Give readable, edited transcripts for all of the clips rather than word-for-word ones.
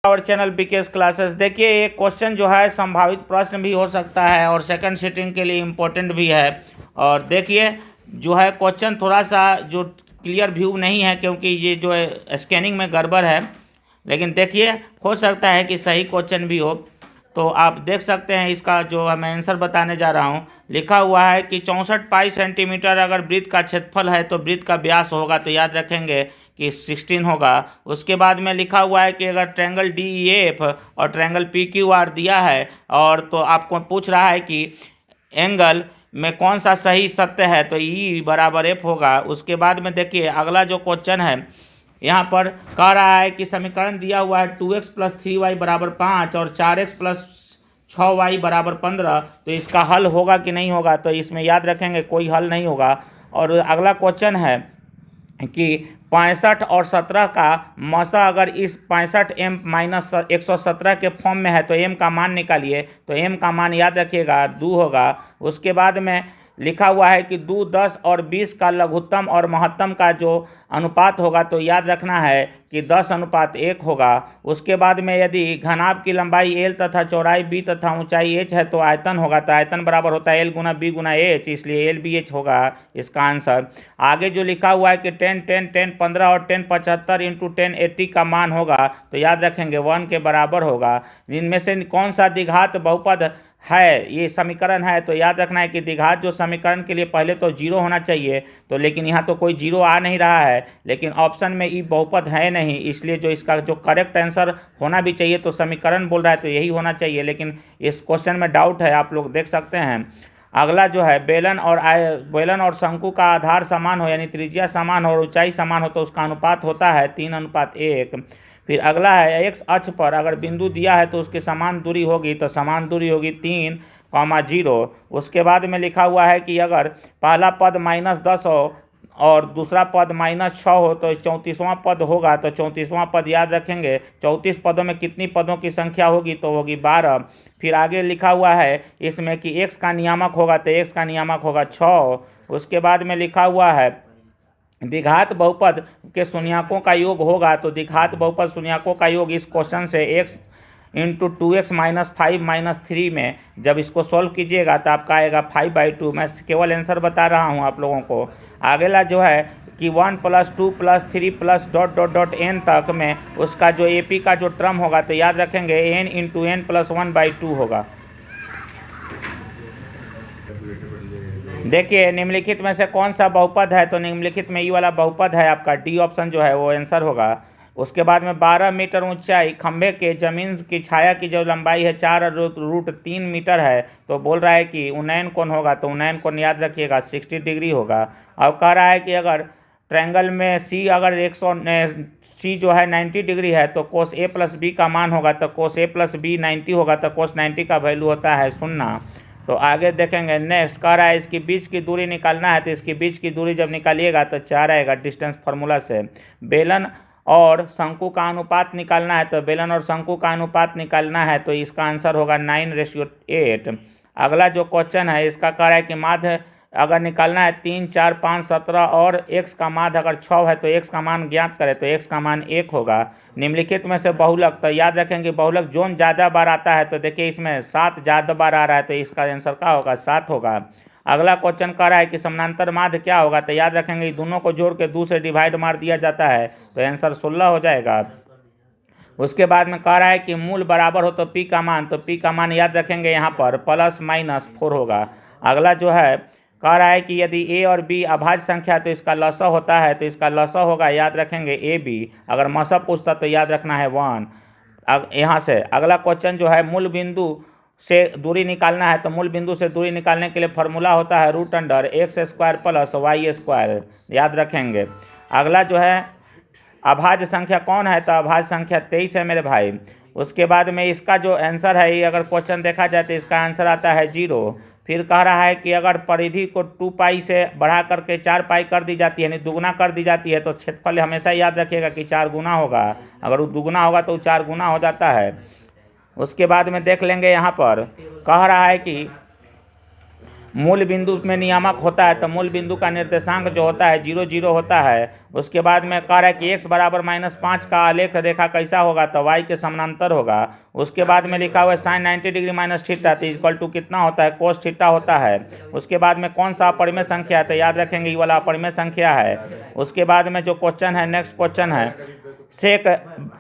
और channel BKS classes. देखिए ये क्वेश्चन जो है संभावित प्रश्न भी हो सकता है और सेकंड सिटिंग के लिए इम्पोर्टेंट भी है। और देखिए जो है क्वेश्चन थोड़ा सा जो क्लियर व्यू नहीं है क्योंकि ये जो है स्कैनिंग में गड़बड़ है, लेकिन देखिए हो सकता है कि सही क्वेश्चन भी हो। तो आप देख सकते हैं इसका जो मैं आंसर बताने जा रहा हूँ। लिखा हुआ है कि 64 पाई सेंटीमीटर अगर वृत्त का क्षेत्रफल है तो वृत्त का व्यास होगा, तो याद रखेंगे कि 16 होगा। उसके बाद में लिखा हुआ है कि अगर ट्रायंगल डी ई एफ और ट्रायंगल पी क्यू आर दिया है और तो आपको पूछ रहा है कि एंगल में कौन सा सही सत्य है, तो ई बराबर एफ होगा। उसके बाद में देखिए अगला जो क्वेश्चन है यहाँ पर कह रहा है कि समीकरण दिया हुआ है 2x + 3y = 5 और 4x + 6y = 15, तो इसका हल होगा कि नहीं होगा, तो इसमें याद रखेंगे कोई हल नहीं होगा। और अगला क्वेश्चन है कि 65 और 17 का मसा अगर इस 65 m - 117 के फॉर्म में है तो m का मान निकालिए, तो m का मान याद रखिएगा 2 होगा। उसके बाद में लिखा हुआ है कि 2, 10 और 20 का लघुत्तम और महत्तम का जो अनुपात होगा, तो याद रखना है कि 10:1 होगा। उसके बाद में यदि घनाभ की लंबाई l तथा चौड़ाई b तथा ऊंचाई h है तो आयतन होगा, तो आयतन बराबर होता है l × b × h, इसलिए LBH होगा इसका आंसर। आगे जो लिखा हुआ है कि 10, 10, 10, 15 और 10, 75 × 10, 80 का मान होगा, तो याद रखेंगे 1 के बराबर होगा। इनमें से कौन सा द्विघात बहुपद है, ये समीकरण है, तो याद रखना है कि द्विघात जो समीकरण के लिए पहले तो 0 होना चाहिए, तो लेकिन यहाँ तो कोई 0 आ नहीं रहा है, लेकिन ऑप्शन में ई बहुपद है नहीं, इसलिए जो इसका जो करेक्ट आंसर होना भी चाहिए, तो समीकरण बोल रहा है तो यही होना चाहिए, लेकिन इस क्वेश्चन में डाउट है, आप लोग देख सकते हैं। अगला जो है बेलन और शंकु का आधार समान हो, यानी त्रिज्या समान हो और ऊंचाई समान हो, तो उसका अनुपात होता है 3:1। फिर अगला है एक्स अक्ष पर अगर बिंदु दिया है तो उसकी समान दूरी होगी, तो समान दूरी होगी 3,0। उसके बाद में लिखा हुआ है कि अगर पहला पद -10 हो और दूसरा पद -6 हो तो 34वां पद होगा, तो 34वां पद याद रखेंगे 34 पदों में कितनी पदों की संख्या होगी, तो होगी 12। फिर आगे लिखा हुआ है इसमें कि x का नियामक होगा, तो x का नियामक होगा 6। उसके बाद में लिखा हुआ है द्विघात बहुपद के शून्यकों का योग होगा, तो द्विघात बहुपद शून्यकों का योग इस क्वेश्चन से x × 2x - 5 - 3 में जब इसको सॉल्व कीजिएगा तो आपका आएगा 5/2। मैं केवल आंसर बता रहा हूँ आप लोगों को। अगला जो है कि 1 + 2 + 3 + ... n तक में उसका जो AP का जो टर्म होगा, तो याद रखेंगे n × n + 1/2 होगा। देखिए निम्नलिखित में से कौन सा बहुपद है, तो निम्नलिखित में ये वाला बहुपद है, आपका डी ऑप्शन जो है वो आंसर होगा। उसके बाद में 12 मीटर ऊंचाई खंभे के जमीन की छाया की जो लंबाई है 4√3 मीटर है, तो बोल रहा है कि उन्नयन कोण होगा, तो उन्नयन कोण याद रखिएगा 60 डिग्री होगा। अब कह रहा है कि अगर ट्रायंगल में सी अगर सी जो है 90 डिग्री है तो cos A + B का मान होगा, तो cos A + B 90 होगा, तो cos 90 का वैल्यू होता है 0। तो आगे देखेंगे नेक्स्ट कह रहा है इसकी बीच की दूरी निकालना है, तो इसकी बीच की दूरी जब निकालिएगा तो 4 आएगा डिस्टेंस फार्मूला से। बेलन और शंकु का अनुपात निकालना है, तो बेलन और शंकु का अनुपात निकालना है, तो इसका आंसर होगा 9:8। अगला जो क्वेश्चन है इसका कह रहा है कि माध्य अगर निकालना है 3, 4, 5, 17 और x का माध्य अगर 6 है तो x का मान ज्ञात करें, तो x का मान 1 होगा। निम्नलिखित में से बहुलक, तो याद रखेंगे बहुलक जोन ज़्यादा बार आता है, तो देखिए इसमें 7 ज़्यादा बार आ रहा है, तो इसका आंसर क्या होगा 7 होगा। अगला क्वेश्चन कह रहा है कि समानांतर माध्य क्या होगा, तो याद रखेंगे दोनों को जोड़ के 2 से डिवाइड मार दिया जाता है, तो आंसर 16 हो जाएगा। उसके बाद में कह रहा है कि मूल बराबर हो तो p का मान, तो p का मान याद रखेंगे यहाँ पर ±4 होगा। अगला जो है कह रहा है कि यदि a और b अभाज्य संख्या तो इसका लसा होता है, तो इसका लसा होगा याद रखेंगे AB। अगर मसा पूछता तो याद रखना है 1। अब यहाँ से अगला क्वेश्चन जो है मूल बिंदु से दूरी निकालना है, तो मूल बिंदु से दूरी निकालने के लिए फॉर्मूला होता है √x² + y², याद रखेंगे। अगला जो है अभाज्य संख्या कौन है, तो अभाज्य संख्या 23 है मेरे भाई। उसके बाद में इसका जो आंसर है, ये अगर क्वेश्चन देखा जाए तो इसका आंसर आता है 0। फिर कह रहा है कि अगर परिधि को 2π से बढ़ा करके 4π कर दी जाती है, यानी दुगना कर दी जाती है, तो क्षेत्रफल हमेशा याद रखिएगा कि 4 गुना होगा। अगर वो दुगना होगा तो 4 गुना हो जाता है। उसके बाद में देख लेंगे यहाँ पर कह रहा है कि मूल बिंदु में नियामक होता है तो मूल बिंदु का निर्देशांक जो होता है 0 0 होता है। उसके बाद में कह रहा है कि x बराबर -5 का आलेख रेखा कैसा होगा, तो y के समानांतर होगा। उसके बाद में लिखा हुआ है साइन 90 डिग्री माइनस थीटा तो इक्वल टू कितना होता है, कोस थीटा होता है। उसके बाद में कौन सा अपरिमेय संख्या है, तो याद रखेंगे ये वाला अपरिमेय संख्या है। उसके बाद में जो क्वेश्चन है, नेक्स्ट क्वेश्चन है सेक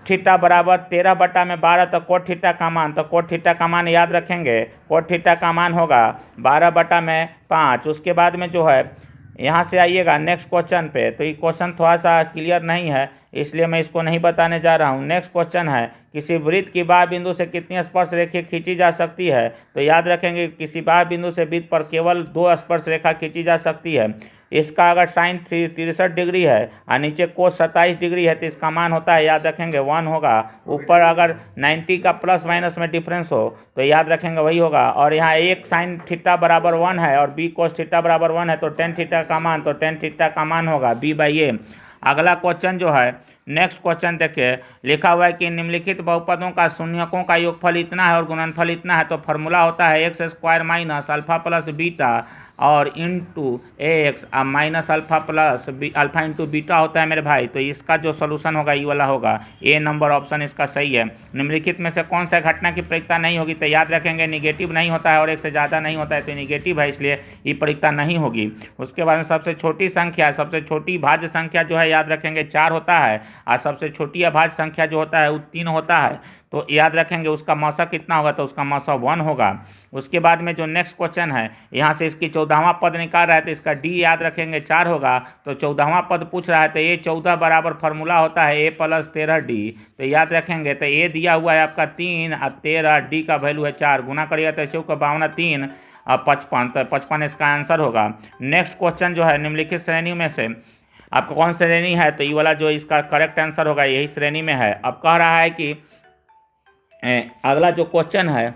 थीटा बराबर 13/12 तो कोट थीटा का मान, तो कोट थीटा का मान याद रखेंगे, कोट थीटा का मान होगा 12/5। उसके बाद में जो है यहाँ से आइएगा नेक्स्ट क्वेश्चन पे, तो ये क्वेश्चन थोड़ा सा क्लियर नहीं है इसलिए मैं इसको नहीं बताने जा रहा हूँ। नेक्स्ट क्वेश्चन है किसी वृत्त की बाह्य बिंदु से कितनी स्पर्श रेखा खींची जा सकती है, तो याद रखेंगे किसी बाह्य बिंदु से वृत्त पर केवल 2 स्पर्श रेखा खींची जा सकती है। इसका अगर साइन 63 डिग्री है और नीचे कोस 27 डिग्री है तो इसका मान होता है, याद रखेंगे 1 होगा। ऊपर अगर 90 का प्लस माइनस में डिफरेंस हो तो याद रखेंगे वही होगा। और यहाँ एक साइन थीटा बराबर 1 है और बी कोस थीटा बराबर 1 है तो टेन थीटा का मान, तो टेन थीटा का मान होगा b/a। अगला क्वेश्चन जो है नेक्स्ट क्वेश्चन देखिए, लिखा हुआ है कि निम्नलिखित बहुपदों का शून्यकों का योगफल इतना है और गुणनफल इतना है, तो फॉर्मूला होता है x² minus alpha plus beta और into X minus alpha into beta होता है मेरे भाई। तो इसका जो सोल्यूशन होगा ये वाला होगा, ए नंबर ऑप्शन इसका सही है। निम्नलिखित में से कौन सा घटना की प्रयोक्ता नहीं होगी, तो याद रखेंगे निगेटिव नहीं होता है और एक से ज़्यादा नहीं होता है तो निगेटिव है, इसलिए ये प्रयोक्ता नहीं होगी। उसके बाद में सबसे छोटी संख्या, सबसे छोटी भाज्य संख्या जो है याद रखेंगे 4 होता है और सबसे छोटी अभाज्य संख्या जो होता है वो 3 होता है, तो याद रखेंगे उसका मौसा कितना होगा, तो उसका मौसा 1 होगा। उसके बाद में जो नेक्स्ट क्वेश्चन है यहाँ से इसकी 14वां पद निकाल रहा है तो इसका डी याद रखेंगे 4 होगा, तो 14वां पद पूछ रहा है तो ये 14 बराबर फार्मूला होता है a + 13d, तो याद रखेंगे तो ए दिया हुआ है आपका 3 और 13 डी का वैल्यू है 4, गुना करिएगा तो 54 3 और 55, तो 55 इसका आंसर होगा। नेक्स्ट क्वेश्चन जो है निम्नलिखित श्रेणी में से आपका कौन श्रेणी है, तो ये वाला जो इसका करेक्ट आंसर होगा यही श्रेणी में है। अब कह रहा है कि अगला जो क्वेश्चन है